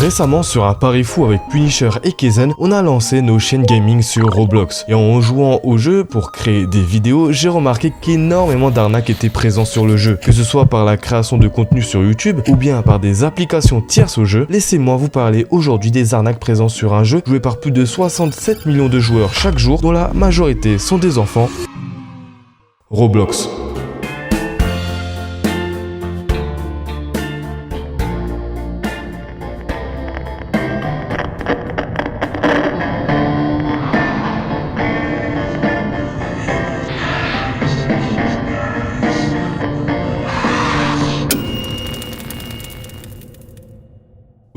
Récemment, sur un pari fou avec Punisher et Kaizen, on a lancé nos chaînes gaming sur Roblox. Et en jouant au jeu pour créer des vidéos, j'ai remarqué qu'énormément d'arnaques étaient présentes sur le jeu. Que ce soit par la création de contenu sur YouTube ou bien par des applications tierces au jeu, laissez-moi vous parler aujourd'hui des arnaques présentes sur un jeu joué par plus de 67 millions de joueurs chaque jour, dont la majorité sont des enfants. Roblox.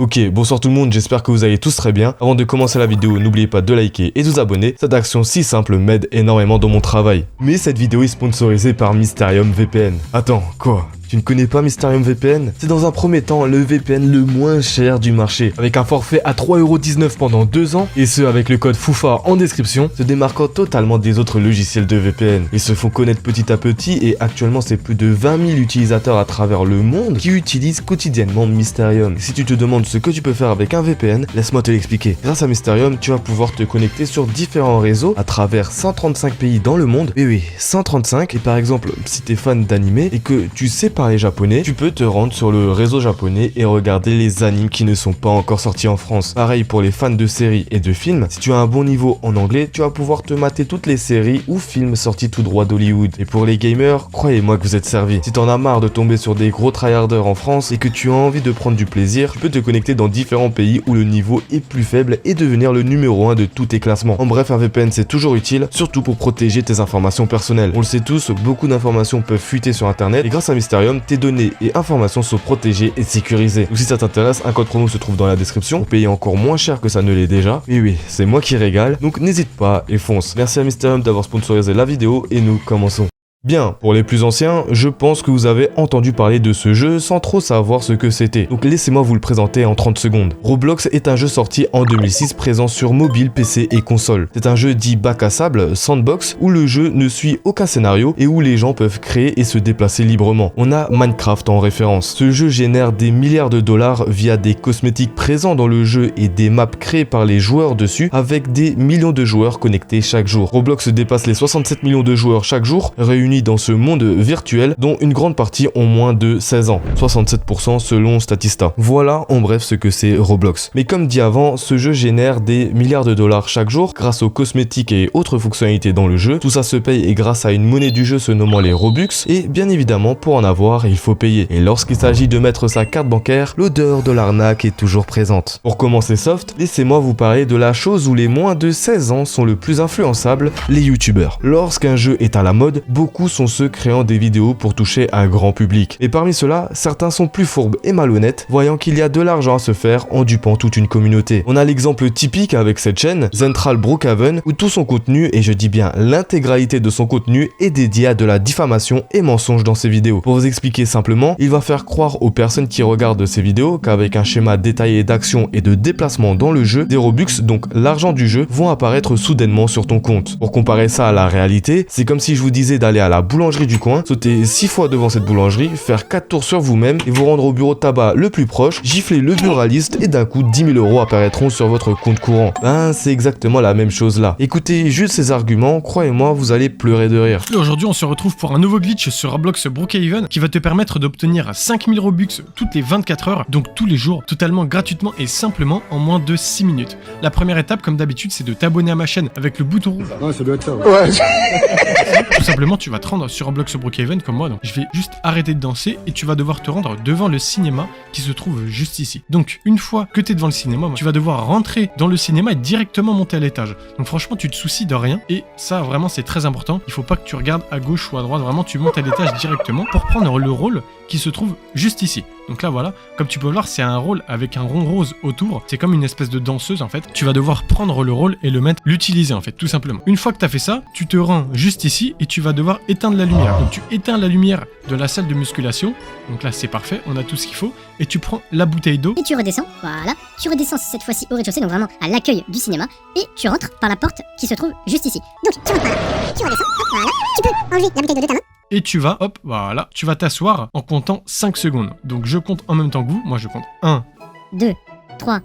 Ok, bonsoir tout le monde, j'espère que vous allez tous très bien. Avant de commencer la vidéo, n'oubliez pas de liker et de vous abonner. Cette action si simple m'aide énormément dans mon travail. Mais cette vidéo est sponsorisée par Mysterium VPN. Attends, quoi ? Tu ne connais pas Mysterium VPN? C'est dans un premier temps le VPN le moins cher du marché, avec un forfait à 3,19€ pendant 2 ans, et ce avec le code FOUFA en description, se démarquant totalement des autres logiciels de VPN. Ils se font connaître petit à petit, et actuellement c'est plus de 20 000 utilisateurs à travers le monde qui utilisent quotidiennement Mysterium. Et si tu te demandes ce que tu peux faire avec un VPN, laisse-moi te l'expliquer. Grâce à Mysterium, tu vas pouvoir te connecter sur différents réseaux à travers 135 pays dans le monde. Et oui, 135, et par exemple, si t'es fan d'anime et que tu sais parler japonais, tu peux te rendre sur le réseau japonais et regarder les animes qui ne sont pas encore sortis en France. Pareil pour les fans de séries et de films, si tu as un bon niveau en anglais, tu vas pouvoir te mater toutes les séries ou films sortis tout droit d'Hollywood. Et pour les gamers, croyez-moi que vous êtes servis. Si t'en as marre de tomber sur des gros tryharders en France et que tu as envie de prendre du plaisir, tu peux te connecter dans différents pays où le niveau est plus faible et devenir le numéro 1 de tous tes classements. En bref, un VPN c'est toujours utile, surtout pour protéger tes informations personnelles. On le sait tous, beaucoup d'informations peuvent fuiter sur internet et grâce à Mysterium, tes données et informations sont protégées et sécurisées. Donc si ça t'intéresse, un code promo se trouve dans la description pour payer encore moins cher que ça ne l'est déjà. Et oui, c'est moi qui régale, donc n'hésite pas et fonce. Merci à Mysterium d'avoir sponsorisé la vidéo et nous commençons. Bien, pour les plus anciens, je pense que vous avez entendu parler de ce jeu sans trop savoir ce que c'était. Donc laissez-moi vous le présenter en 30 secondes. Roblox est un jeu sorti en 2006 présent sur mobile, PC et console. C'est un jeu dit bac à sable, sandbox, où le jeu ne suit aucun scénario et où les gens peuvent créer et se déplacer librement. On a Minecraft en référence. Ce jeu génère des milliards de dollars via des cosmétiques présents dans le jeu et des maps créées par les joueurs dessus avec des millions de joueurs connectés chaque jour. Roblox dépasse les 67 millions de joueurs chaque jour, réunis dans ce monde virtuel dont une grande partie ont moins de 16 ans, 67% selon Statista. Voilà en bref ce que c'est Roblox. Mais comme dit avant, ce jeu génère des milliards de dollars chaque jour grâce aux cosmétiques et autres fonctionnalités dans le jeu. Tout ça se paye et grâce à une monnaie du jeu se nommant les Robux et bien évidemment pour en avoir il faut payer. Et lorsqu'il s'agit de mettre sa carte bancaire, l'odeur de l'arnaque est toujours présente. Pour commencer soft, laissez-moi vous parler de la chose où les moins de 16 ans sont le plus influençables, les youtubeurs. Lorsqu'un jeu est à la mode, beaucoup sont ceux créant des vidéos pour toucher un grand public. Et parmi ceux-là, certains sont plus fourbes et malhonnêtes, voyant qu'il y a de l'argent à se faire en dupant toute une communauté. On a l'exemple typique avec cette chaîne, Zentral Brookhaven, où tout son contenu, et je dis bien l'intégralité de son contenu, est dédié à de la diffamation et mensonge dans ses vidéos. Pour vous expliquer simplement, il va faire croire aux personnes qui regardent ses vidéos qu'avec un schéma détaillé d'action et de déplacement dans le jeu, des Robux, donc l'argent du jeu, vont apparaître soudainement sur ton compte. Pour comparer ça à la réalité, c'est comme si je vous disais d'aller à la boulangerie du coin, sauter 6 fois devant cette boulangerie, faire 4 tours sur vous-même et vous rendre au bureau de tabac le plus proche, gifler le buraliste et d'un coup 10 000 € apparaîtront sur votre compte courant. Ben c'est exactement la même chose là. Écoutez juste ces arguments, croyez-moi vous allez pleurer de rire. Aujourd'hui on se retrouve pour un nouveau glitch sur Roblox Brookhaven qui va te permettre d'obtenir 5000 Robux toutes les 24 heures, donc tous les jours, totalement gratuitement et simplement en moins de 6 minutes. La première étape comme d'habitude c'est de t'abonner à ma chaîne avec le bouton rouge. Ouais ça doit être ça. Ouais. Tout simplement tu vas te rendre sur Roblox Brookhaven comme moi, donc je vais juste arrêter de danser et tu vas devoir te rendre devant le cinéma qui se trouve juste ici. Donc une fois que tu es devant le cinéma, tu vas devoir rentrer dans le cinéma et directement monter à l'étage. Donc franchement tu te soucies de rien et ça vraiment c'est très important, il faut pas que tu regardes à gauche ou à droite, vraiment tu montes à l'étage directement pour prendre le rôle qui se trouve juste ici. Donc là voilà, comme tu peux voir c'est un rôle avec un rond rose autour, c'est comme une espèce de danseuse en fait. Tu vas devoir prendre le rôle et l'utiliser en fait tout simplement. Une fois que tu as fait ça, tu te rends juste ici et tu vas devoir éteindre la lumière. Donc tu éteins la lumière de la salle de musculation, donc là c'est parfait, on a tout ce qu'il faut, et tu prends la bouteille d'eau. Et tu redescends, voilà, tu redescends cette fois-ci au rez-de-chaussée, donc vraiment à l'accueil du cinéma, et tu rentres par la porte qui se trouve juste ici. Donc tu rentres par là, tu redescends, hop, voilà, tu peux enlever la bouteille d'eau de ta main. Et tu vas, hop, voilà, tu vas t'asseoir en comptant 5 secondes. Donc je compte en même temps que vous, moi je compte 1, 2, 3.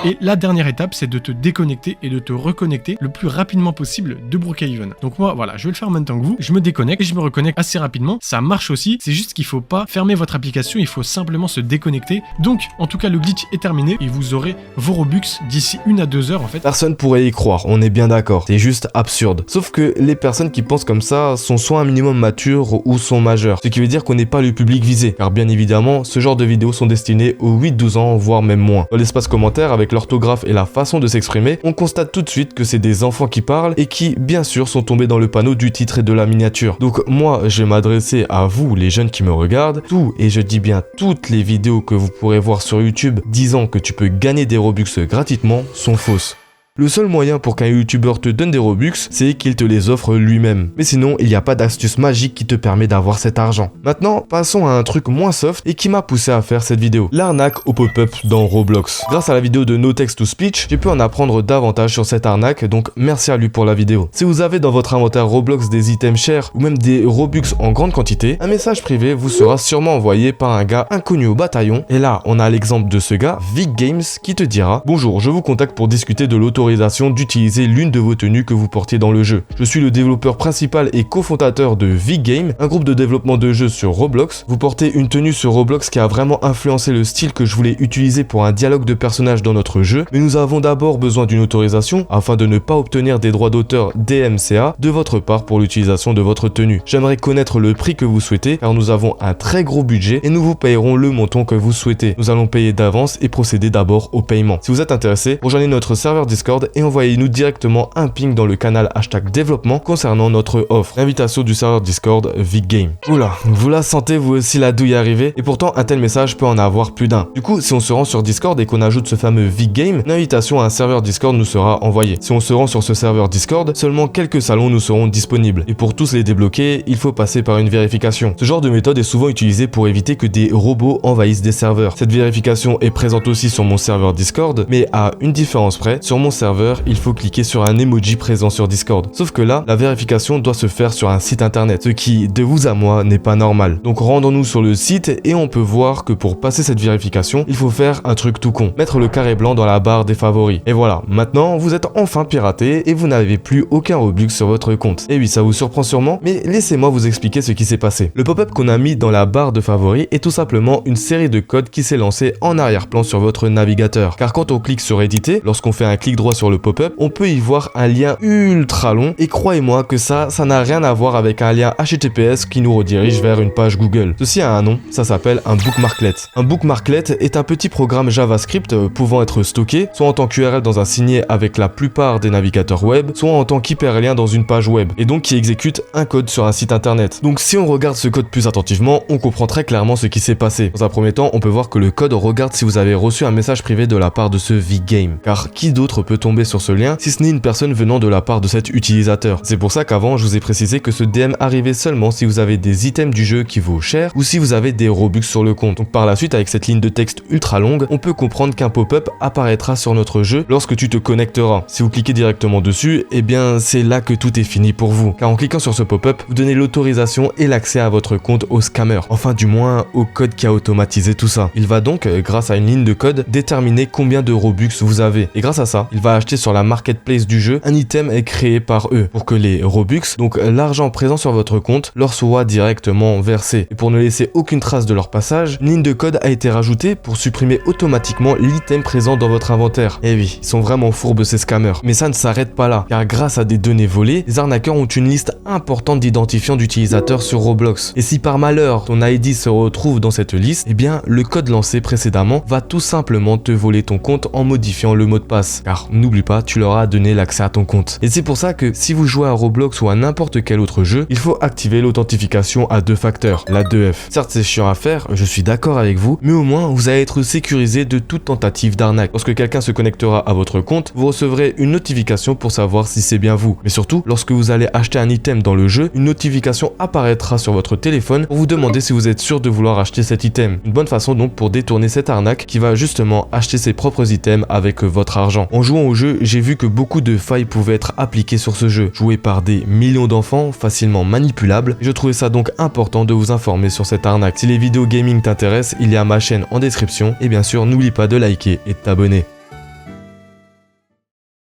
Et la dernière étape, c'est de te déconnecter et de te reconnecter le plus rapidement possible de Brookhaven. Donc moi, voilà, je vais le faire en même temps que vous. Je me déconnecte et je me reconnecte assez rapidement. Ça marche aussi. C'est juste qu'il faut pas fermer votre application. Il faut simplement se déconnecter. Donc, en tout cas, le glitch est terminé et vous aurez vos Robux d'ici 1 à 2 heures en fait. Personne pourrait y croire, on est bien d'accord. C'est juste absurde. Sauf que les personnes qui pensent comme ça sont soit un minimum matures ou sont majeures. Ce qui veut dire qu'on n'est pas le public visé. Car bien évidemment, ce genre de vidéos sont destinées aux 8-12 ans, voire même moins. Dans l'espace commentaire, avec l'orthographe et la façon de s'exprimer, on constate tout de suite que c'est des enfants qui parlent et qui, bien sûr, sont tombés dans le panneau du titre et de la miniature. Donc moi, je vais m'adresser à vous, les jeunes qui me regardent. Tout, et je dis bien toutes les vidéos que vous pourrez voir sur YouTube disant que tu peux gagner des Robux gratuitement sont fausses. Le seul moyen pour qu'un youtubeur te donne des Robux, c'est qu'il te les offre lui-même. Mais sinon, il n'y a pas d'astuce magique qui te permet d'avoir cet argent. Maintenant, passons à un truc moins soft et qui m'a poussé à faire cette vidéo. L'arnaque au pop-up dans Roblox. Grâce à la vidéo de No Text to Speech, j'ai pu en apprendre davantage sur cette arnaque, donc merci à lui pour la vidéo. Si vous avez dans votre inventaire Roblox des items chers ou même des Robux en grande quantité, un message privé vous sera sûrement envoyé par un gars inconnu au bataillon. Et là, on a l'exemple de ce gars, Vic Games, qui te dira « Bonjour, je vous contacte pour discuter de l'autorisation d'utiliser l'une de vos tenues que vous portiez dans le jeu. Je suis le développeur principal et cofondateur de V-Game, un groupe de développement de jeux sur Roblox. Vous portez une tenue sur Roblox qui a vraiment influencé le style que je voulais utiliser pour un dialogue de personnages dans notre jeu, mais nous avons d'abord besoin d'une autorisation afin de ne pas obtenir des droits d'auteur DMCA de votre part pour l'utilisation de votre tenue. J'aimerais connaître le prix que vous souhaitez car nous avons un très gros budget et nous vous payerons le montant que vous souhaitez. Nous allons payer d'avance et procéder d'abord au paiement. Si vous êtes intéressé, rejoignez notre serveur Discord et envoyez-nous directement un ping dans le canal #développement concernant notre offre. L'invitation du serveur Discord VicGame. Oula, vous la sentez vous aussi la douille arriver? Et pourtant un tel message peut en avoir plus d'un. Du coup, si on se rend sur Discord et qu'on ajoute ce fameux VicGame, l'invitation à un serveur Discord nous sera envoyée. Si on se rend sur ce serveur Discord, seulement quelques salons nous seront disponibles. Et pour tous les débloquer, il faut passer par une vérification. Ce genre de méthode est souvent utilisée pour éviter que des robots envahissent des serveurs. Cette vérification est présente aussi sur mon serveur Discord, mais à une différence près, sur mon serveur, il faut cliquer sur un emoji présent sur Discord. Sauf que là, la vérification doit se faire sur un site internet, ce qui, de vous à moi, n'est pas normal. Donc rendons-nous sur le site et on peut voir que pour passer cette vérification, il faut faire un truc tout con. Mettre le carré blanc dans la barre des favoris. Et voilà, maintenant, vous êtes enfin piraté et vous n'avez plus aucun Robux sur votre compte. Et oui, ça vous surprend sûrement, mais laissez-moi vous expliquer ce qui s'est passé. Le pop-up qu'on a mis dans la barre de favoris est tout simplement une série de codes qui s'est lancée en arrière-plan sur votre navigateur. Car quand on clique sur éditer, lorsqu'on fait un clic droit sur le pop-up, on peut y voir un lien ultra long et croyez-moi que ça n'a rien à voir avec un lien HTTPS qui nous redirige vers une page Google. Ceci a un nom, ça s'appelle un bookmarklet. Un bookmarklet est un petit programme JavaScript pouvant être stocké soit en tant qu'URL dans un signet avec la plupart des navigateurs web, soit en tant qu'hyperlien dans une page web, et donc qui exécute un code sur un site internet. Donc si on regarde ce code plus attentivement, on comprend très clairement ce qui s'est passé. Dans un premier temps, on peut voir que le code regarde si vous avez reçu un message privé de la part de ce VicGame, car qui d'autre peut tomber sur ce lien si ce n'est une personne venant de la part de cet utilisateur. C'est pour ça qu'avant je vous ai précisé que ce DM arrivait seulement si vous avez des items du jeu qui vaut cher ou si vous avez des Robux sur le compte. Donc par la suite, avec cette ligne de texte ultra longue, on peut comprendre qu'un pop-up apparaîtra sur notre jeu lorsque tu te connecteras. Si vous cliquez directement dessus, eh bien c'est là que tout est fini pour vous, car en cliquant sur ce pop-up, vous donnez l'autorisation et l'accès à votre compte au scammer, enfin du moins au code qui a automatisé tout ça. Il va donc, grâce à une ligne de code, déterminer combien de Robux vous avez, et grâce à ça, il va acheter sur la marketplace du jeu un item est créé par eux pour que les Robux, donc l'argent présent sur votre compte, leur soit directement versé. Et pour ne laisser aucune trace de leur passage, une ligne de code a été rajoutée pour supprimer automatiquement l'item présent dans votre inventaire. Et oui, ils sont vraiment fourbes ces scammers. Mais ça ne s'arrête pas là, car grâce à des données volées, les arnaqueurs ont une liste importante d'identifiants d'utilisateurs sur Roblox. Et si par malheur ton ID se retrouve dans cette liste, eh bien le code lancé précédemment va tout simplement te voler ton compte en modifiant le mot de passe. Car n'oublie pas, tu leur as donné l'accès à ton compte. Et c'est pour ça que si vous jouez à Roblox ou à n'importe quel autre jeu, il faut activer l'authentification à 2 facteurs, la 2F. Certes c'est chiant à faire, je suis d'accord avec vous, mais au moins vous allez être sécurisé de toute tentative d'arnaque. Lorsque quelqu'un se connectera à votre compte, vous recevrez une notification pour savoir si c'est bien vous. Mais surtout, lorsque vous allez acheter un item dans le jeu, une notification apparaîtra sur votre téléphone pour vous demander si vous êtes sûr de vouloir acheter cet item. Une bonne façon donc pour détourner cette arnaque qui va justement acheter ses propres items avec votre argent. En jouant jouant au jeu, j'ai vu que beaucoup de failles pouvaient être appliquées sur ce jeu, joué par des millions d'enfants, facilement manipulables, et je trouvais ça donc important de vous informer sur cette arnaque. Si les vidéos gaming t'intéressent, il y a ma chaîne en description, et bien sûr n'oublie pas de liker et de t'abonner.